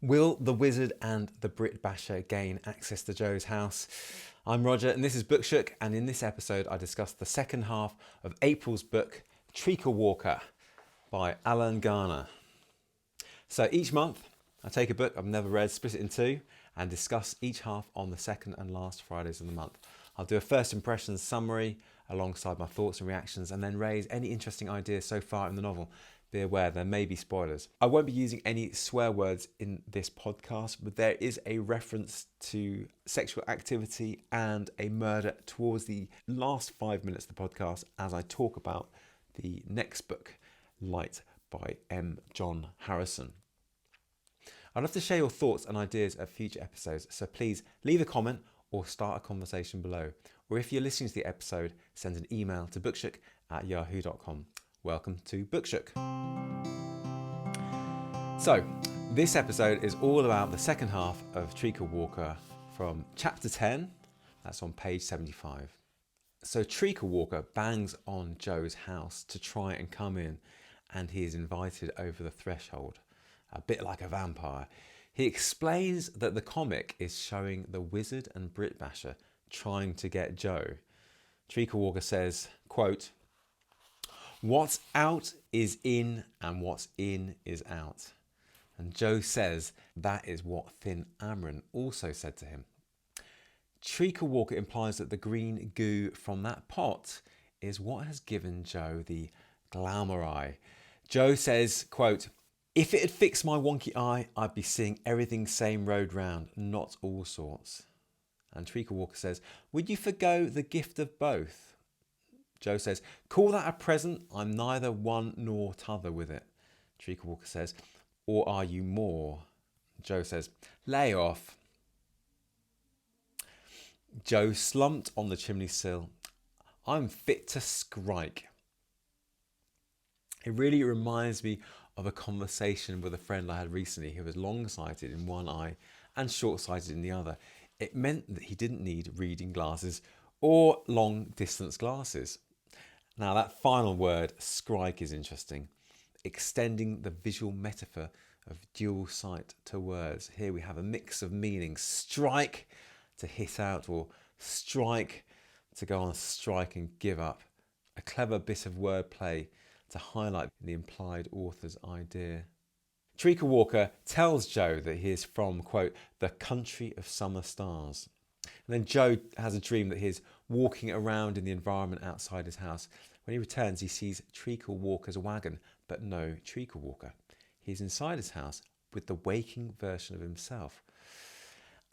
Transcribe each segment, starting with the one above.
Will the Wizard and the Brit Basher gain access to Joe's house? I'm Roger and this is Bookshook, and in this episode I discuss the second half of April's book Treacle Walker by Alan Garner. So each month I take a book I've never read, split it in two and discuss each half on the second and last Fridays of the month. I'll do a first impressions summary alongside my thoughts and reactions and then raise any interesting ideas so far in the novel. Be aware there may be spoilers. I won't be using any swear words in this podcast, but there is a reference to sexual activity and a murder towards the last 5 minutes of the podcast as I talk about the next book, Light by M. John Harrison. I'd love to share your thoughts and ideas of future episodes, so please leave a comment or start a conversation below. Or if you're listening to the episode, send an email to bookshook@yahoo.com. Welcome to Bookshook. So, this episode is all about the second half of Treacle Walker from chapter 10, that's on page 75. So Treacle Walker bangs on Joe's house to try and come in, and he is invited over the threshold, a bit like a vampire. He explains that the comic is showing the Wizard and Brit Basher trying to get Joe. Treacle Walker says, quote, "What's out is in and what's in is out." And Joe says that is what Thin Amron also said to him. Treacle Walker implies that the green goo from that pot is what has given Joe the glamour eye. Joe says, quote, "If it had fixed my wonky eye, I'd be seeing everything same road round, not all sorts." And Treacle Walker says, "Would you forgo the gift of both?" Joe says, "Call that a present? I'm neither one nor t'other with it." Treacle Walker says, "Or are you more?" Joe says, "Lay off." Joe slumped on the chimney sill. "I'm fit to strike." It really reminds me of a conversation with a friend I had recently who was long-sighted in one eye and short-sighted in the other. It meant that he didn't need reading glasses or long-distance glasses. Now that final word, strike, is interesting, extending the visual metaphor of dual sight to words. Here we have a mix of meanings: strike, to hit out, or strike, to go on a strike and give up. A clever bit of wordplay to highlight the implied author's idea. Treacle Walker tells Joe that he is from, quote, "the country of summer stars." And then Joe has a dream that he is walking around in the environment outside his house. When he returns, he sees Treacle Walker's wagon, but no Treacle Walker. He's inside his house with the waking version of himself.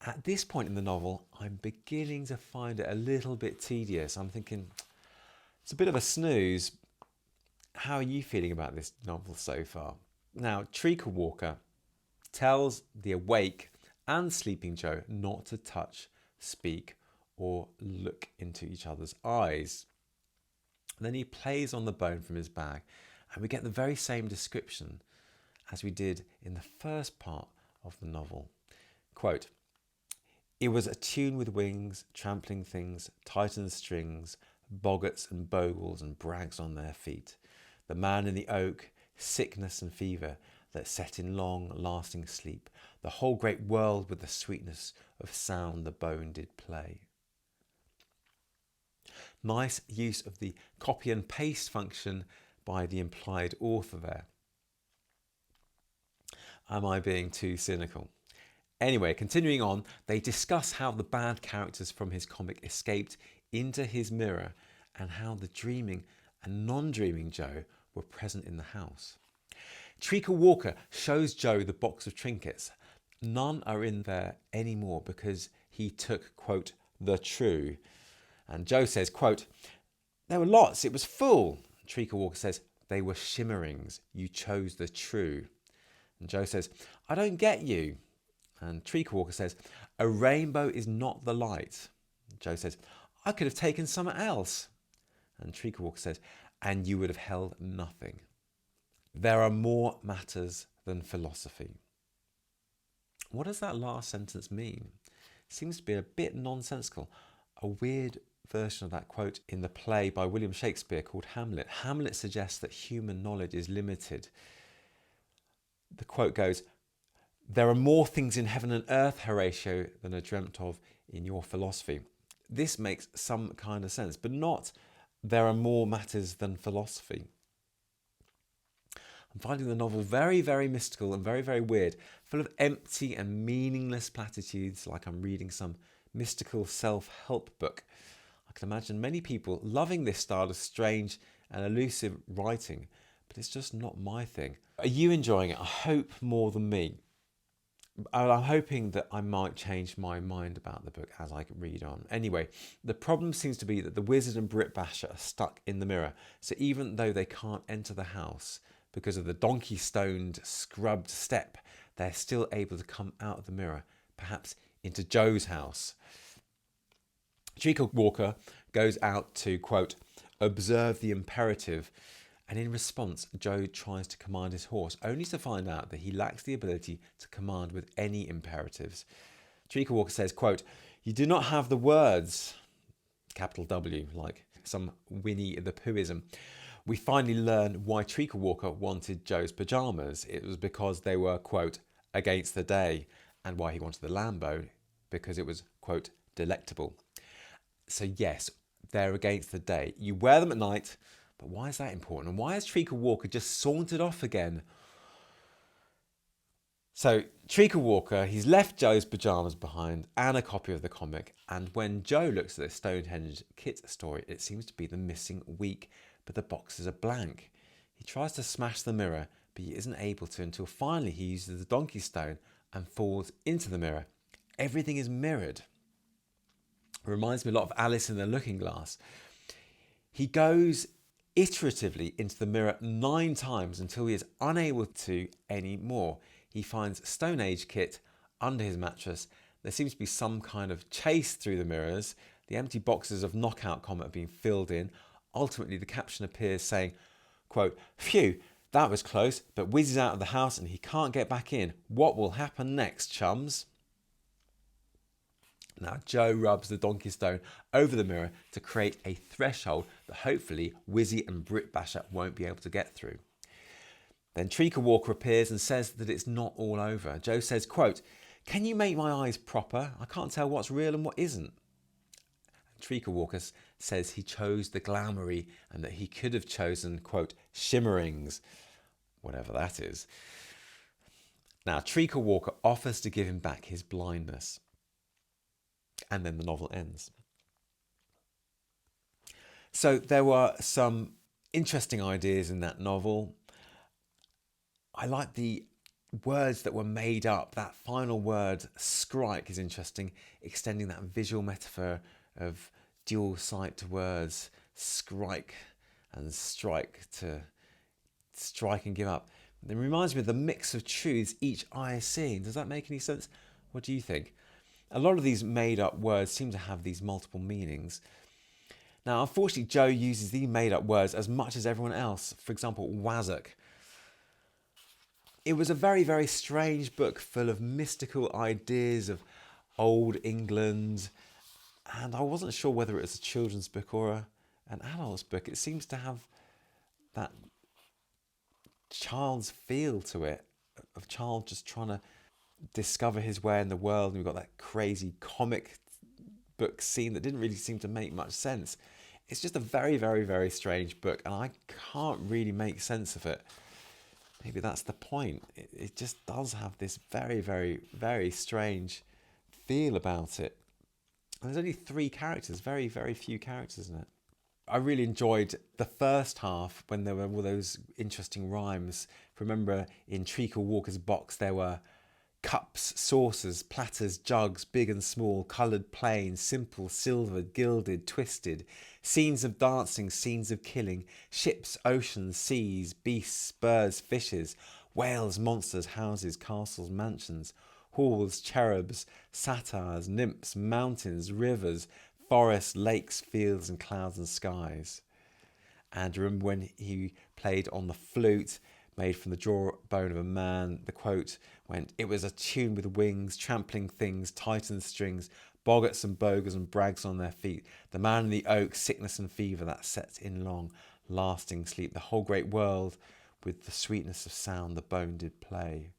At this point in the novel, I'm beginning to find it a little bit tedious. I'm thinking, it's a bit of a snooze. How are you feeling about this novel so far? Now, Treacle Walker tells the awake and sleeping Joe not to touch, speak, or look into each other's eyes. Then he plays on the bone from his bag, and we get the very same description as we did in the first part of the novel. Quote, "It was a tune with wings, trampling things, tightened strings, boggarts and bogles and brags on their feet. The man in the oak, sickness and fever that set in long-lasting sleep. The whole great world with the sweetness of sound the bone did play." Nice use of the copy and paste function by the implied author there. Am I being too cynical? Anyway, continuing on, they discuss how the bad characters from his comic escaped into his mirror and how the dreaming and non-dreaming Joe were present in the house. Treacle Walker shows Joe the box of trinkets. None are in there anymore because he took, quote, "the true." And Joe says, quote, "There were lots, it was full." Treacle Walker says, "They were shimmerings, you chose the true." And Joe says, "I don't get you." And Treacle Walker says, "A rainbow is not the light." Joe says, "I could have taken something else." And Treacle Walker says, "And you would have held nothing. There are more matters than philosophy." What does that last sentence mean? It seems to be a bit nonsensical. A weird version of that quote in the play by William Shakespeare called Hamlet. Hamlet suggests that human knowledge is limited. The quote goes, There are more things in heaven and earth, Horatio, than are dreamt of in your philosophy. This makes some kind of sense, but not there are more matters than philosophy. I'm finding the novel very, very mystical and very, very weird, full of empty and meaningless platitudes, like I'm reading some mystical self-help book. I can imagine many people loving this style of strange and elusive writing, but it's just not my thing. Are you enjoying it? I hope more than me. I'm hoping that I might change my mind about the book as I read on. Anyway, the problem seems to be that the wizard and Brit Basher are stuck in the mirror. So even though they can't enter the house because of the donkey-stoned, scrubbed step, they're still able to come out of the mirror, perhaps into Joe's house. Treacle Walker goes out to, quote, observe the imperative, and in response, Joe tries to command his horse, only to find out that he lacks the ability to command with any imperatives. Treacle Walker says, quote, you do not have the words, capital W, like some Winnie the Poohism. We finally learn why Treacle Walker wanted Joe's pyjamas. It was because they were, quote, against the day, and why he wanted the Lambo, because it was, quote, delectable. So yes, they're against the day. You wear them at night, but why is that important? And why has Treacle Walker just sauntered off again? So Treacle Walker, he's left Joe's pyjamas behind and a copy of the comic. And when Joe looks at the Stonehenge kit story, it seems to be the missing week, but the boxes are blank. He tries to smash the mirror, but he isn't able to until finally he uses the donkey stone and falls into the mirror. Everything is mirrored. It reminds me a lot of Alice in the Looking Glass. He goes iteratively into the mirror 9 times until he is unable to anymore. He finds Stone Age kit under his mattress. There seems to be some kind of chase through the mirrors. The empty boxes of Knockout Comet are being filled in. Ultimately, the caption appears saying, quote, phew, that was close, but Wiz is out of the house and he can't get back in. What will happen next, chums? Now, Joe rubs the donkey stone over the mirror to create a threshold that hopefully Wizzy and Brit Basher won't be able to get through. Then Treacle Walker appears and says that it's not all over. Joe says, quote, can you make my eyes proper? I can't tell what's real and what isn't. Treacle Walker says he chose the glamoury and that he could have chosen, quote, shimmerings, whatever that is. Now, Treacle Walker offers to give him back his blindness. And then the novel ends. So there were some interesting ideas in that novel. I like the words that were made up. That final word, "scrike," is interesting, extending that visual metaphor of dual sight words, "scrike" and "strike," to strike and give up. It reminds me of the mix of truths each eye is seeing. Does that make any sense? What do you think? A lot of these made up words seem to have these multiple meanings. Now, unfortunately, Joe uses these made up words as much as everyone else. For example, wazzock. It was a very, very strange book full of mystical ideas of old England. And I wasn't sure whether it was a children's book or an adult's book. It seems to have that child's feel to it, of a child just trying to discover his way in the world. And we've got that crazy comic book scene that didn't really seem to make much sense. It's just a very, very, very strange book, and I can't really make sense of it. Maybe that's the point. It just does have this very, very, very strange feel about it. And there's only 3 characters, very, very few characters in it. I really enjoyed the first half when there were all those interesting rhymes. Remember, in Treacle Walker's box, there were cups, saucers, platters, jugs, big and small, coloured, plain, simple, silvered, gilded, twisted, scenes of dancing, scenes of killing, ships, oceans, seas, beasts, birds, fishes, whales, monsters, houses, castles, mansions, halls, cherubs, satyrs, nymphs, mountains, rivers, forests, lakes, fields and clouds and skies. And remember when he played on the flute, made from the jawbone of a man, the quote went, it was a tune with wings, trampling things, tightened strings, boggarts and bogers and brags on their feet, the man in the oak, sickness and fever that sets in long, lasting sleep, the whole great world with the sweetness of sound the bone did play.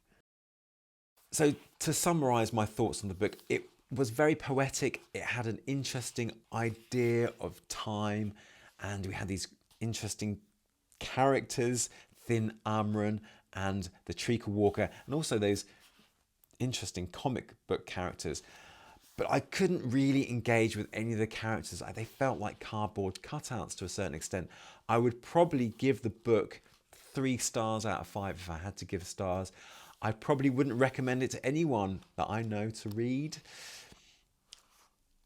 So to summarise my thoughts on the book, it was very poetic. It had an interesting idea of time, and we had these interesting characters, Thin Amron and the Treacle Walker, and also those interesting comic book characters. But I couldn't really engage with any of the characters. They felt like cardboard cutouts to a certain extent. I would probably give the book 3 stars out of 5 if I had to give stars. I probably wouldn't recommend it to anyone that I know to read.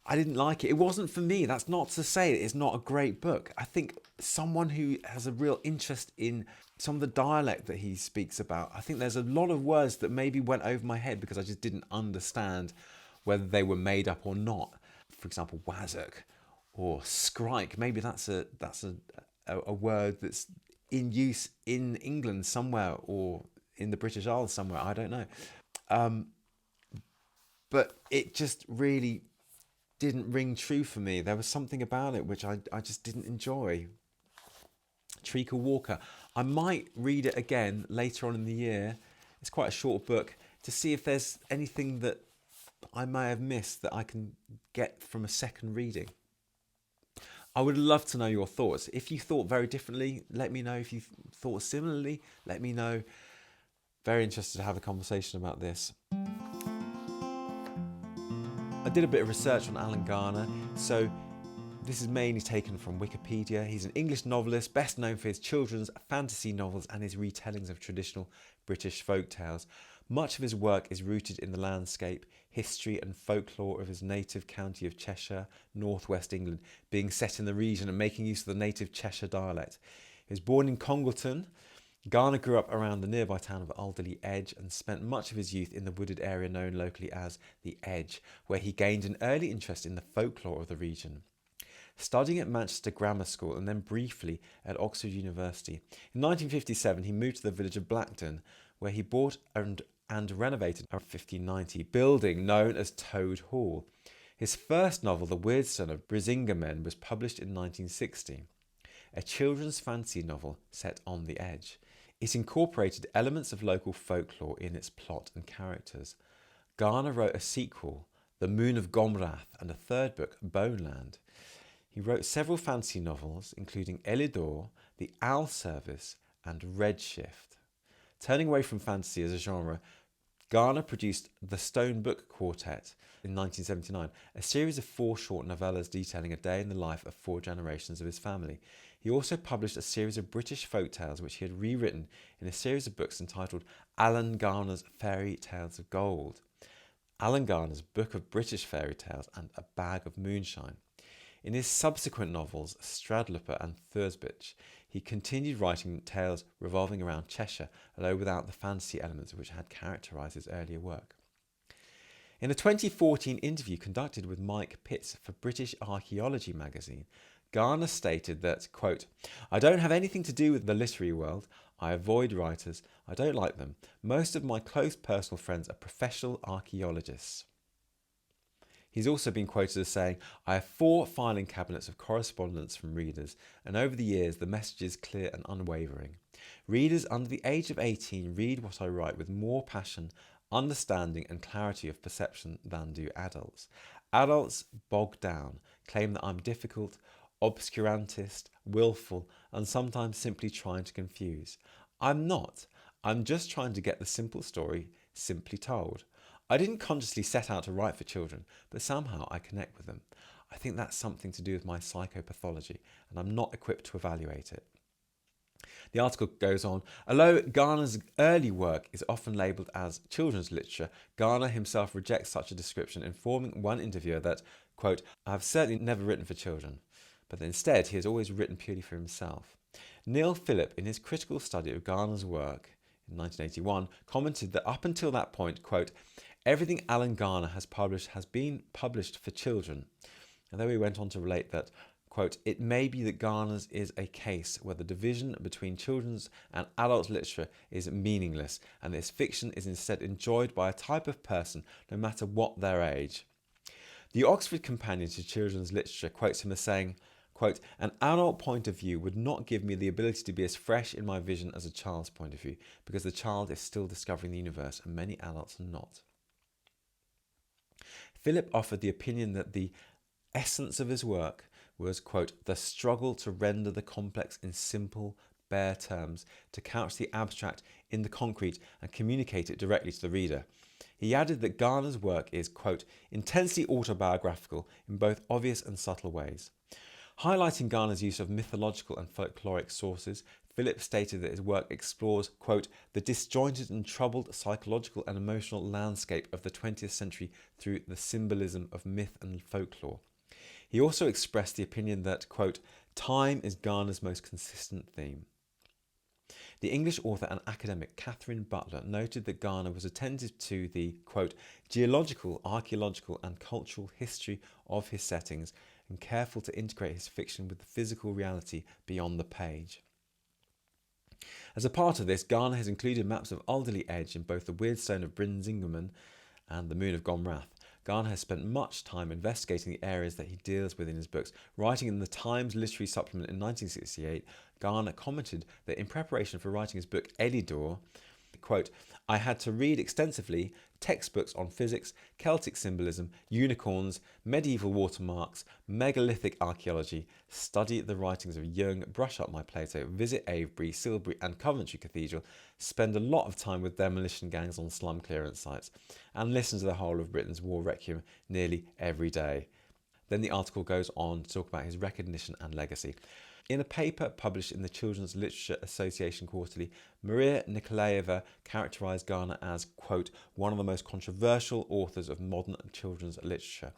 I didn't like it. It wasn't for me. That's not to say it's not a great book. I think someone who has a real interest in some of the dialect that he speaks about, I think there's a lot of words that maybe went over my head because I just didn't understand whether they were made up or not. For example, wazzock or scrike. Maybe that's a word that's in use in England somewhere or in the British Isles somewhere. I don't know. But it just really didn't ring true for me. There was something about it which I just didn't enjoy. Treacle Walker. I might read it again later on in the year. It's quite a short book, to see if there's anything that I may have missed that I can get from a second reading. I would love to know your thoughts. If you thought very differently, let me know. If you thought similarly, let me know. Very interested to have a conversation about this. I did a bit of research on Alan Garner, so this is mainly taken from Wikipedia. He's an English novelist, best known for his children's fantasy novels and his retellings of traditional British folk tales. Much of his work is rooted in the landscape, history and folklore of his native county of Cheshire, northwest England, being set in the region and making use of the native Cheshire dialect. He was born in Congleton. Garner grew up around the nearby town of Alderley Edge and spent much of his youth in the wooded area known locally as the Edge, where he gained an early interest in the folklore of the region. Studying at Manchester Grammar School and then briefly at Oxford University, in 1957 he moved to the village of Blackton, where he bought and renovated a 1590 building known as Toad Hall. His first novel, The Weird Son of Brisingamen, was published in 1960, a children's fantasy novel set on the Edge. It incorporated elements of local folklore in its plot and characters. Garner wrote a sequel, The Moon of Gomrath, and a third book, Boneland. He wrote several fantasy novels, including Elidor, The Owl Service, and Redshift. Turning away from fantasy as a genre, Garner produced The Stone Book Quartet in 1979, a series of 4 short novellas detailing a day in the life of 4 generations of his family. He also published a series of British folk tales which he had rewritten in a series of books entitled Alan Garner's Fairy Tales of Gold, Alan Garner's Book of British Fairy Tales, and A Bag of Moonshine. In his subsequent novels, Stradlooper and Thursbitch, he continued writing tales revolving around Cheshire, although without the fantasy elements which had characterised his earlier work. In a 2014 interview conducted with Mike Pitts for British Archaeology magazine, Garner stated that, quote, "I don't have anything to do with the literary world. I avoid writers. I don't like them. Most of my close personal friends are professional archaeologists." He's also been quoted as saying, "I have 4 filing cabinets of correspondence from readers, and over the years the message is clear and unwavering. Readers under the age of 18 read what I write with more passion, understanding and clarity of perception than do adults. Adults, bogged down, claim that I'm difficult, obscurantist, willful, and sometimes simply trying to confuse. I'm not. I'm just trying to get the simple story simply told. I didn't consciously set out to write for children, but somehow I connect with them. I think that's something to do with my psychopathology, and I'm not equipped to evaluate it." The article goes on, although Garner's early work is often labelled as children's literature, Garner himself rejects such a description, informing one interviewer that, quote, "I have certainly never written for children, but instead he has always written purely for himself." Neil Phillip, in his critical study of Garner's work in 1981, commented that up until that point, quote, "Everything Alan Garner has been published for children." Although he went on to relate that, quote, "It may be that Garner's is a case where the division between children's and adult literature is meaningless, and this fiction is instead enjoyed by a type of person no matter what their age." The Oxford Companion to Children's Literature quotes him as saying, quote, an adult point of view would not give me the ability to be as fresh in my vision as a child's point of view, because the child is still discovering the universe and many adults are not. Philip offered the opinion that the essence of his work was, quote, the struggle to render the complex in simple, bare terms, to couch the abstract in the concrete and communicate it directly to the reader. He added that Garner's work is, quote, intensely autobiographical in both obvious and subtle ways. Highlighting Garner's use of mythological and folkloric sources, Philip stated that his work explores, quote, the disjointed and troubled psychological and emotional landscape of the 20th century through the symbolism of myth and folklore. He also expressed the opinion that, quote, time is Garner's most consistent theme. The English author and academic Catherine Butler noted that Garner was attentive to the, quote, geological, archaeological and cultural history of his settings and careful to integrate his fiction with the physical reality beyond the page. As a part of this, Garner has included maps of Alderley Edge in both the Weird Stone of Brisingamen and the Moon of Gomrath. Garner has spent much time investigating the areas that he deals with in his books. Writing in the Times Literary Supplement in 1968, Garner commented that in preparation for writing his book Elidor, quote, I had to read extensively textbooks on physics, Celtic symbolism, unicorns, medieval watermarks, megalithic archaeology, study the writings of Jung, brush up my Plato, visit Avebury, Silbury and Coventry Cathedral, spend a lot of time with demolition gangs on slum clearance sites, and listen to the whole of Britain's war requiem nearly every day. Then the article goes on to talk about his recognition and legacy. In a paper published in the Children's Literature Association Quarterly, Maria Nikolaeva characterised Garner as, quote, one of the most controversial authors of modern children's literature.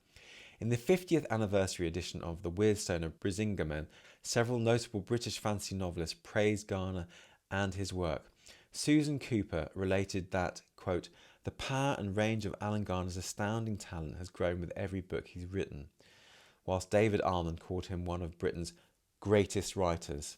In the 50th anniversary edition of The Weird Stone of Brisingamen, several notable British fantasy novelists praised Garner and his work. Susan Cooper related that, quote, the power and range of Alan Garner's astounding talent has grown with every book he's written, whilst David Almond called him one of Britain's greatest writers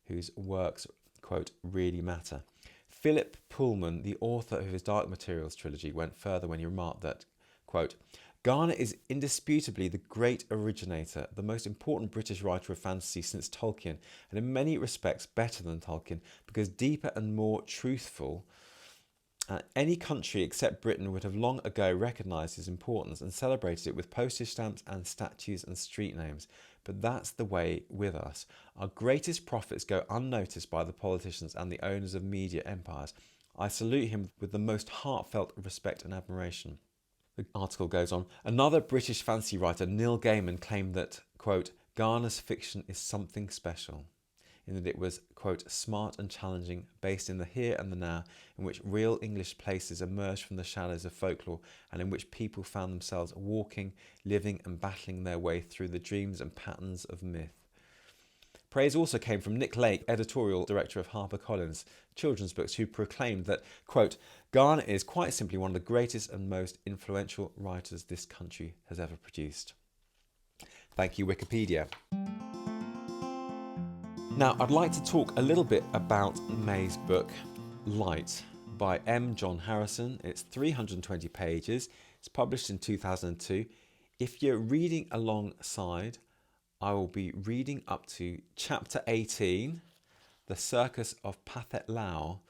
whose works, quote, really matter. Philip Pullman, the author of his Dark Materials trilogy, went further when he remarked that, quote, Garner is indisputably the great originator, the most important British writer of fantasy since Tolkien, and in many respects better than Tolkien, because deeper and more truthful. Any country except Britain would have long ago recognised his importance and celebrated it with postage stamps and statues and street names. But that's the way with us. Our greatest prophets go unnoticed by the politicians and the owners of media empires. I salute him with the most heartfelt respect and admiration. The article goes on. Another British fantasy writer, Neil Gaiman, claimed that, quote, Garner's fiction is something special, in that it was, quote, smart and challenging, based in the here and the now, in which real English places emerged from the shadows of folklore, and in which people found themselves walking, living and battling their way through the dreams and patterns of myth. Praise also came from Nick Lake, editorial director of HarperCollins Children's Books, who proclaimed that, quote, Garner is quite simply one of the greatest and most influential writers this country has ever produced. Thank you, Wikipedia. Now, I'd like to talk a little bit about May's book, Light, by M. John Harrison. It's 320 pages. It's published in 2002. If you're reading alongside, I will be reading up to chapter 18, The Circus of Pathet Lao,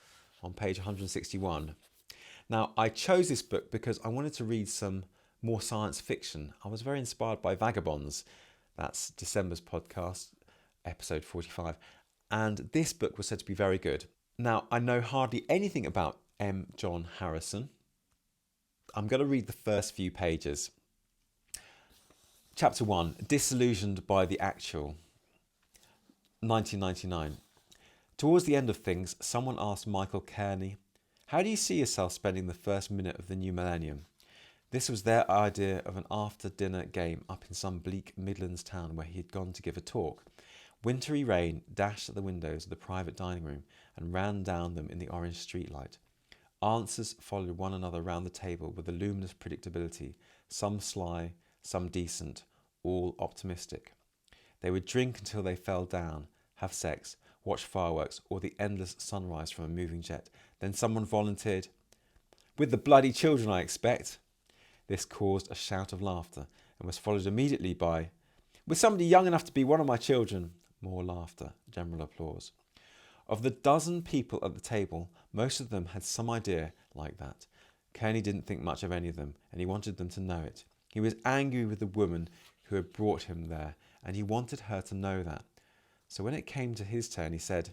on page 161. Now, I chose this book because I wanted to read some more science fiction. I was very inspired by Vagabonds. That's December's podcast, episode 45. And this book was said to be very good. Now, I know hardly anything about M. John Harrison. I'm going to read the first few pages. Chapter 1, Disillusioned by the Actual, 1999. Towards the end of things, someone asked Michael Kearney, how do you see yourself spending the first minute of the new millennium? This was their idea of an after-dinner game up in some bleak Midlands town where he had gone to give a talk. Wintry rain dashed at the windows of the private dining room and ran down them in the orange streetlight. Answers followed one another round the table with a luminous predictability, some sly, some decent, all optimistic. They would drink until they fell down, have sex, watch fireworks or the endless sunrise from a moving jet. Then someone volunteered, with the bloody children, I expect. This caused a shout of laughter and was followed immediately by, With somebody young enough to be one of my children. More laughter, general applause. Of the dozen people at the table, most of them had some idea like that. Kearney didn't think much of any of them, and he wanted them to know it. He was angry with the woman who had brought him there, and he wanted her to know that. So when it came to his turn, he said,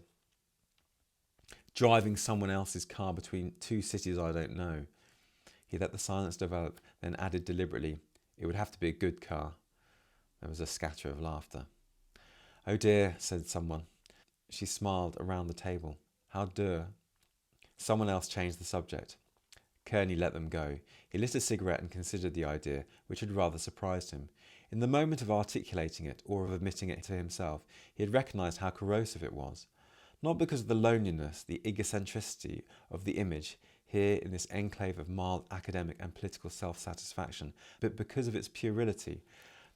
"Driving someone else's car between two cities I don't know." He let the silence develop, then added deliberately, "It would have to be a good car." There was a scatter of laughter. "Oh dear," said someone. She smiled around the table. "How dour." Someone else changed the subject. Kearney let them go. He lit a cigarette and considered the idea, which had rather surprised him. In the moment of articulating it, or of admitting it to himself, he had recognised how corrosive it was. Not because of the loneliness, the egocentricity of the image, here in this enclave of mild academic and political self-satisfaction, but because of its puerility.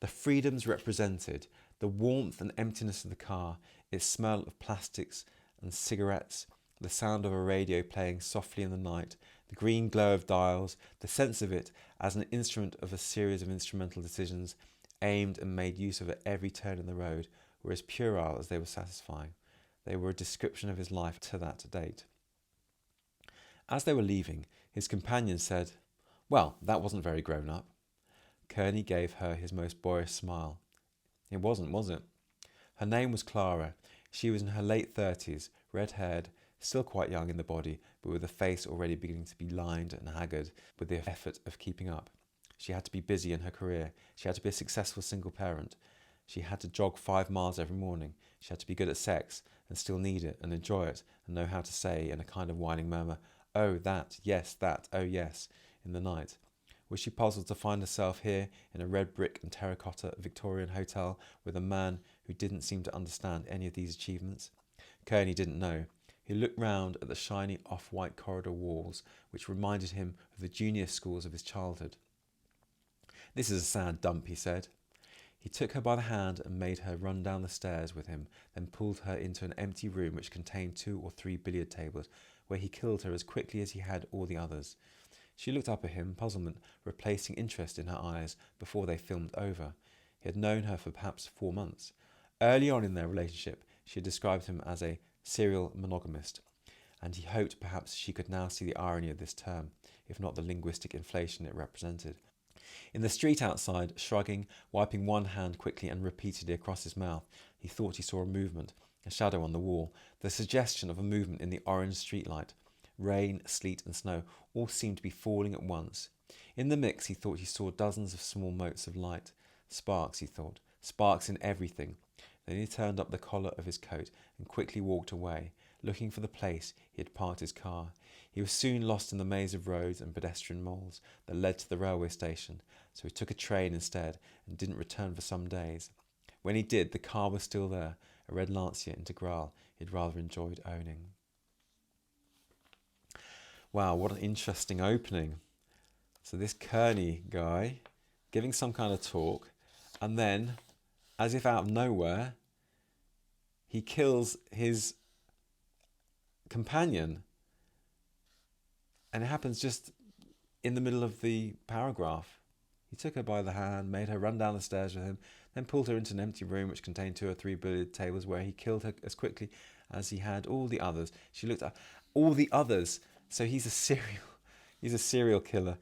The freedoms represented, the warmth and emptiness of the car, its smell of plastics and cigarettes, the sound of a radio playing softly in the night, the green glow of dials, the sense of it as an instrument of a series of instrumental decisions, aimed and made use of at every turn in the road, were as puerile as they were satisfying. They were a description of his life to that date. As they were leaving, his companion said, "Well, that wasn't very grown up." Kearney gave her his most boyish smile. "It wasn't, was it?" Her name was Clara. She was in her late 30s, red-haired, still quite young in the body, but with a face already beginning to be lined and haggard with the effort of keeping up. She had to be busy in her career. She had to be a successful single parent. She had to jog 5 miles every morning. She had to be good at sex and still need it and enjoy it and know how to say in a kind of whining murmur, "Oh, that, yes, that, oh, yes," in the night. Was she puzzled to find herself here in a red brick and terracotta Victorian hotel with a man who didn't seem to understand any of these achievements? Kearney didn't know. He looked round at the shiny off-white corridor walls, which reminded him of the junior schools of his childhood. "This is a sad dump," he said. He took her by the hand and made her run down the stairs with him, then pulled her into an empty room which contained 2 or 3 billiard tables, where he killed her as quickly as he had all the others. She looked up at him, puzzlement replacing interest in her eyes before they filmed over. He had known her for perhaps 4 months. Early on in their relationship, she had described him as a serial monogamist, and he hoped perhaps she could now see the irony of this term, if not the linguistic inflation it represented. In the street outside, shrugging, wiping one hand quickly and repeatedly across his mouth, he thought he saw a movement, a shadow on the wall, the suggestion of a movement in the orange streetlight. Rain, sleet and snow all seemed to be falling at once. In the mix he thought he saw dozens of small motes of light. Sparks, he thought, sparks in everything. Then he turned up the collar of his coat and quickly walked away, looking for the place he had parked his car. He was soon lost in the maze of roads and pedestrian moles that led to the railway station, so he took a train instead and didn't return for some days. When he did, the car was still there, a red Lancia Integral he'd rather enjoyed owning. Wow, what an interesting opening. So this Kearney guy giving some kind of talk, and then, as if out of nowhere, he kills his companion. And it happens just in the middle of the paragraph. He took her by the hand, made her run down the stairs with him, then pulled her into an empty room which contained 2 or 3 billiard tables, where he killed her as quickly as he had all the others. She looked at all the others. So he's a serial killer,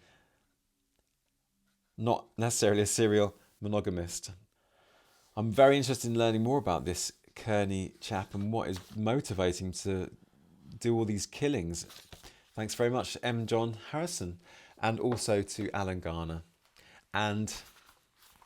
not necessarily a serial monogamist. I'm very interested in learning more about this Kearney chap and what is motivating to do all these killings. Thanks very much to M. John Harrison, and also to Alan Garner, and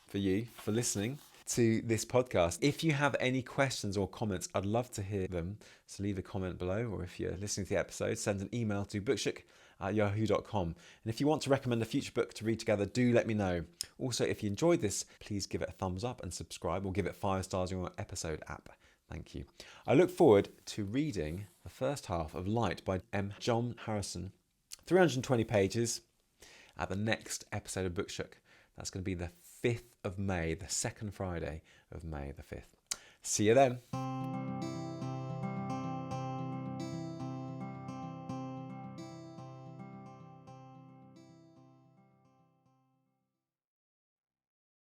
for you for listening to this podcast. If you have any questions or comments, I'd love to hear them. So leave a comment below, or if you're listening to the episode, send an email to bookshook@yahoo.com. And if you want to recommend a future book to read together, do let me know. Also, if you enjoyed this, please give it a thumbs up and subscribe, or give it 5 stars in your episode app. Thank you. I look forward to reading the first half of Light by M. John Harrison, 320 pages, at the next episode of Bookshook. That's going to be the 5th of May, the second Friday of May the 5th. See you then.